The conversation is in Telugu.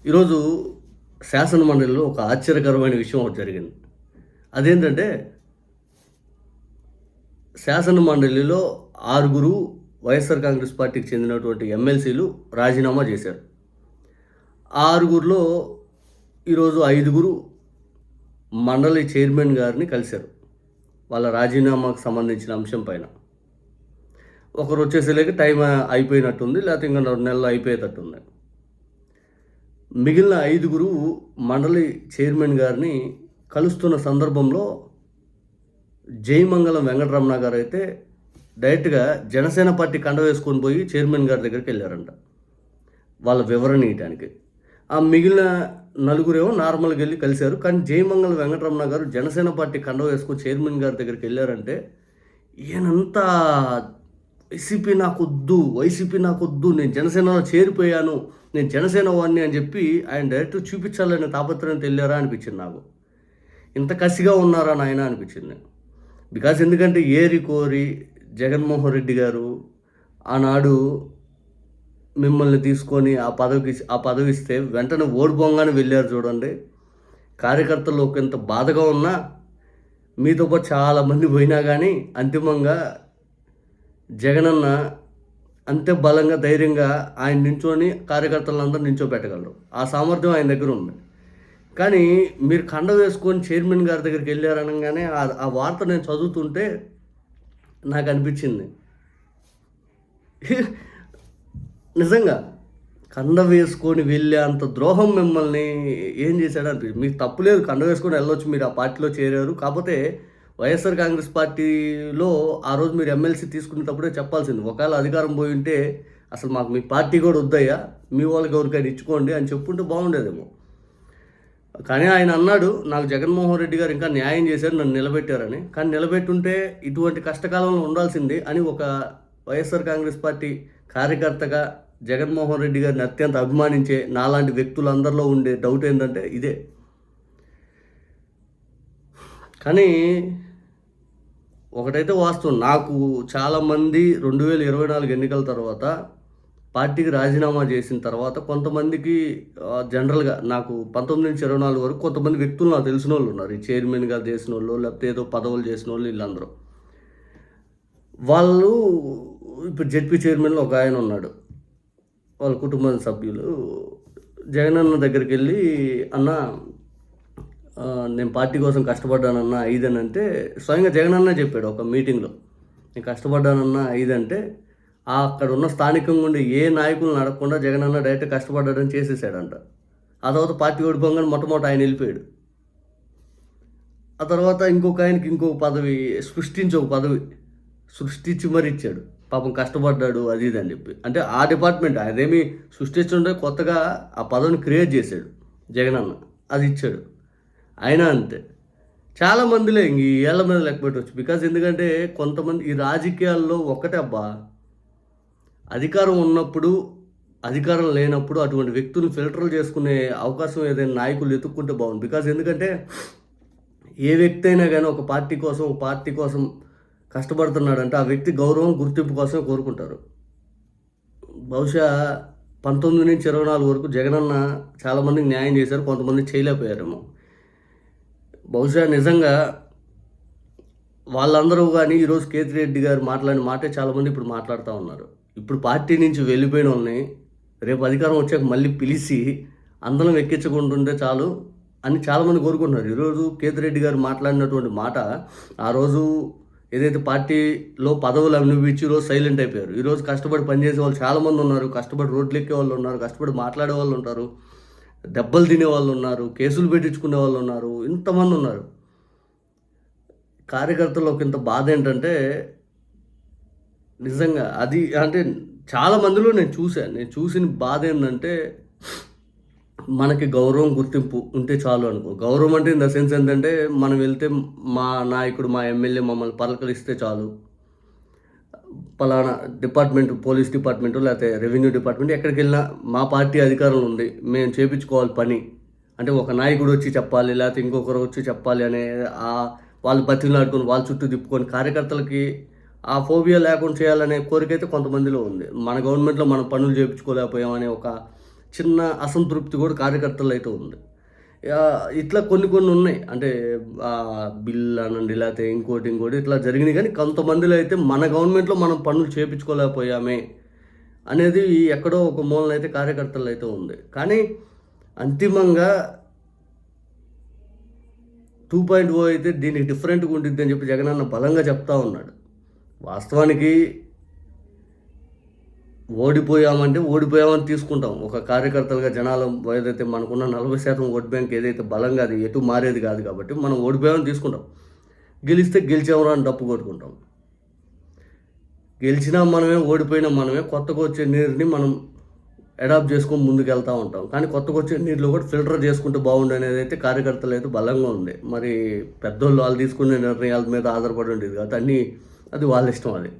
ఈరోజు శాసన మండలిలో ఒక ఆశ్చర్యకరమైన విషయం ఒకటి జరిగింది. అదేంటంటే శాసన మండలిలో 6 వైఎస్ఆర్ కాంగ్రెస్ పార్టీకి చెందినటువంటి ఎమ్మెల్సీలు రాజీనామా చేశారు. ఆ 6లో ఈరోజు 5 మండలి చైర్మన్ గారిని కలిశారు. వాళ్ళ రాజీనామాకు సంబంధించిన అంశం పైన. ఒకరు వచ్చేసేలేక టైం అయిపోయినట్టుంది, లేకపోతే ఇంకా 2 నెలలు అయిపోయేటట్టుంది. మిగిలిన 5 మండలి చైర్మన్ గారిని కలుస్తున్న సందర్భంలో జయమంగళం వెంకటరమణ గారు అయితే డైరెక్ట్గా జనసేన పార్టీ కండ వేసుకొని పోయి చైర్మన్ గారి దగ్గరికి వెళ్ళారంట వాళ్ళ వివరణ ఇవ్వడానికి. ఆ మిగిలిన 4 నార్మల్గా వెళ్ళి కలిశారు. కానీ జయమంగళం వెంకటరమణ గారు జనసేన పార్టీ కండ వేసుకొని చైర్మన్ గారి దగ్గరికి వెళ్ళారంటే ఈయనంతా వైసీపీ నాకొద్దు, నేను జనసేనలో చేరిపోయాను, నేను జనసేన వాడిని అని చెప్పి ఆయన డైరెక్ట్ చూపించాలనే తాపత్రయం వెళ్ళారా అనిపించింది నాకు. ఇంత కసిగా ఉన్నారా నాయన అనిపించింది. బికాజ్ ఎందుకంటే ఏరి కోరి జగన్మోహన్ రెడ్డి గారు ఆనాడు మిమ్మల్ని తీసుకొని ఆ పదవి ఇస్తే వెంటనే ఓడిపోగానే వెళ్ళారు చూడండి. కార్యకర్తలు ఒకంత బాధగా ఉన్నా మీతో పాటు చాలామంది పోయినా కానీ అంతిమంగా జగనన్న అంతే బలంగా ధైర్యంగా ఆయన నించొని కార్యకర్తలందరూ నించోబెట్టగలరు. ఆ సామర్థ్యం ఆయన దగ్గర ఉంది. కానీ మీరు కండ వేసుకొని చైర్మన్ గారి దగ్గరికి వెళ్ళారనగానే ఆ వార్త నేను చదువుతుంటే నాకు అనిపించింది నిజంగా కండ వేసుకొని వెళ్ళే అంత ద్రోహం మిమ్మల్ని ఏం చేశాడు అనిపించింది. మీకు తప్పులేదు, కండ వేసుకొని వెళ్ళొచ్చు, మీరు ఆ పార్టీలో చేరారు. కాకపోతే వైఎస్ఆర్ కాంగ్రెస్ పార్టీలో ఆ రోజు మీరు ఎమ్మెల్సీ తీసుకునేటప్పుడే చెప్పాల్సింది, ఒకవేళ అధికారం పోయి ఉంటే అసలు మాకు మీ పార్టీ కూడా వద్దయ్యా, మీ వాళ్ళకి ఎవరికైనా ఇచ్చుకోండి అని చెప్పుంటే బాగుండేదేమో. కానీ ఆయన అన్నాడు, నాకు జగన్మోహన్ రెడ్డి గారు ఇంకా న్యాయం చేశారు, నన్ను నిలబెట్టారని. కానీ నిలబెట్టుంటే ఇటువంటి కష్టకాలంలో ఉండాల్సింది అని ఒక వైఎస్ఆర్ కాంగ్రెస్ పార్టీ కార్యకర్తగా జగన్మోహన్ రెడ్డి గారిని అత్యంత అభిమానించే నాలాంటి వ్యక్తులందరిలో ఉండే డౌట్ ఏంటంటే ఇదే. కానీ ఒకటైతే వాస్తవం, నాకు చాలామంది 2024 ఎన్నికల తర్వాత పార్టీకి రాజీనామా చేసిన తర్వాత కొంతమందికి జనరల్గా నాకు 19-24 వరకు కొంతమంది వ్యక్తులు నాకు తెలిసిన వాళ్ళు ఉన్నారు. ఈ చైర్మన్గా చేసిన వాళ్ళు, లేకపోతే ఏదో పదవులు చేసిన వాళ్ళు, వీళ్ళందరూ వాళ్ళు ఇప్పుడు జెడ్పీ చైర్మన్లో ఒక ఆయన ఉన్నాడు. వాళ్ళ కుటుంబ సభ్యులు జగనన్న దగ్గరికి వెళ్ళి, అన్న నేను పార్టీ కోసం కష్టపడ్డానన్నా 5 అని అంటే, స్వయంగా జగనన్న చెప్పాడు ఒక మీటింగ్లో, నేను కష్టపడ్డానన్నా 5 అంటే అక్కడ ఉన్న స్థానికంగా ఉండి ఏ నాయకులను అడగకుండా జగనన్న డైరెక్ట్ కష్టపడ్డాడని చేసేసాడంట. ఆ తర్వాత పార్టీ ఓడిపోగానే మొట్టమొదటి ఆయన వెళ్ళిపోయాడు. ఆ తర్వాత ఇంకొక ఆయనకి ఇంకొక పదవి సృష్టించి మరి ఇచ్చాడు. పాపం కష్టపడ్డాడు అది ఇది అని చెప్పి. అంటే ఆ డిపార్ట్మెంట్ అదేమి సృష్టించుంటే కొత్తగా ఆ పదవిని క్రియేట్ చేశాడు జగనన్న, అది ఇచ్చాడు. అయినా అంతే చాలామందిలే ఇంక ఈ ఏళ్ళ మీద లెక్క పెట్టవచ్చు. బికాజ్ ఎందుకంటే కొంతమంది ఈ రాజకీయాల్లో ఒక్కటే అబ్బా, అధికారం ఉన్నప్పుడు అధికారం లేనప్పుడు అటువంటి వ్యక్తులను ఫిల్టర్ చేసుకునే అవకాశం ఏదైనా నాయకులు ఎత్తుక్కుంటే బాగుంది. బికాజ్ ఎందుకంటే ఏ వ్యక్తి అయినా కానీ ఒక పార్టీ కోసం కష్టపడుతున్నాడంటే ఆ వ్యక్తి గౌరవం గుర్తింపు కోసం కోరుకుంటారు. బహుశా 19-24 వరకు జగనన్న చాలామందికి న్యాయం చేశారు, కొంతమంది చేయలేకపోయారేమో. బహుశా నిజంగా వాళ్ళందరూ కానీ ఈరోజు కేతిరెడ్డి గారు మాట్లాడిన మాటే చాలామంది ఇప్పుడు మాట్లాడుతూ ఉన్నారు. ఇప్పుడు పార్టీ నుంచి వెళ్ళిపోయిన వాళ్ళని రేపు అధికారం వచ్చాక మళ్ళీ పిలిచి అందరం ఎక్కించకుంటుంటే చాలు అని చాలామంది కోరుకుంటున్నారు. ఈరోజు కేతిరెడ్డి గారు మాట్లాడినటువంటి మాట, ఆ రోజు ఏదైతే పార్టీలో పదవులు అనుభవించి ఈరోజు సైలెంట్ అయిపోయారు. ఈరోజు కష్టపడి పనిచేసే వాళ్ళు చాలామంది ఉన్నారు, కష్టపడి రోడ్లు ఎక్కే వాళ్ళు ఉన్నారు, కష్టపడి మాట్లాడే వాళ్ళు ఉంటారు, దెబ్బలు తినే వాళ్ళు ఉన్నారు, కేసులు పెట్టించుకునే వాళ్ళు ఉన్నారు, ఇంతమంది ఉన్నారు. కార్యకర్తలకు ఇంత బాధ ఏంటంటే నిజంగా అది అంటే చాలామందిలో నేను చూసిన బాధ ఏంటంటే, మనకి గౌరవం గుర్తింపు ఉంటే చాలు అనుకో. గౌరవం అంటే ఇన్ ద సెన్స్ ఏంటంటే, మనం వెళ్తే మా నాయకుడు మా ఎమ్మెల్యే మమ్మల్ని పలకరిస్తే చాలు, పలానా డిపార్ట్మెంట్, పోలీస్ డిపార్ట్మెంటు లేకపోతే రెవెన్యూ డిపార్ట్మెంట్ ఎక్కడికి వెళ్ళినా మా పార్టీ అధికారం ఉంది, మేము చేయించుకోవాలి పని అంటే ఒక నాయకుడు వచ్చి చెప్పాలి, లేకపోతే ఇంకొకరు వచ్చి చెప్పాలి అనే వాళ్ళు బతిలాడుకొని వాళ్ళ చుట్టూ తిప్పుకొని కార్యకర్తలకి ఆ ఫోబియా లేకుండా చేయాలనే కోరిక అయితే కొంతమందిలో ఉంది. మన గవర్నమెంట్లో మనం పనులు చేయించుకోలేకపోయామనే ఒక చిన్న అసంతృప్తి కూడా కార్యకర్తలు అయితే ఉంది. ఇట్లా కొన్ని కొన్ని ఉన్నాయి. అంటే బిల్ అనండి, లేకపోతే ఇంకోటి ఇట్లా జరిగినాయి. కానీ కొంతమందిలో అయితే మన గవర్నమెంట్‌లో మనం పనులు చేపించుకోలేకపోయామే అనేది ఎక్కడో ఒక మూలన అయితే కార్యకర్తల్లో అయితే ఉంది. కానీ అంతిమంగా 2.0 అయితే దీనికి డిఫరెంట్‌గా ఉండిద్ది అని చెప్పి జగనన్న బలంగా చెప్తా ఉన్నాడు. వాస్తవానికి ఓడిపోయామని తీసుకుంటాం. ఒక కార్యకర్తలుగా జనాలు ఏదైతే మనకున్న 40% ఓట్ బ్యాంక్ ఏదైతే బలంగా అది ఎటు మారేది కాదు కాబట్టి మనం ఓడిపోయామని తీసుకుంటాం. గెలిస్తే గెలిచామురా అని డప్పు కొట్టుకుంటాం. గెలిచినా మనమే, ఓడిపోయినా మనమే. కొత్తగా వచ్చే నీరుని మనం అడాప్ట్ చేసుకొని ముందుకెళ్తూ ఉంటాం. కానీ కొత్తగా వచ్చే నీళ్ళు కూడా ఫిల్టర్ చేసుకుంటే బాగుండు అనేది అయితే కార్యకర్తలు అయితే బలంగా ఉంది. మరి పెద్దోళ్ళు వాళ్ళు తీసుకునే నిర్ణయాల మీద ఆధారపడి ఉండేది కాదు. అది వాళ్ళ ఇష్టం అది.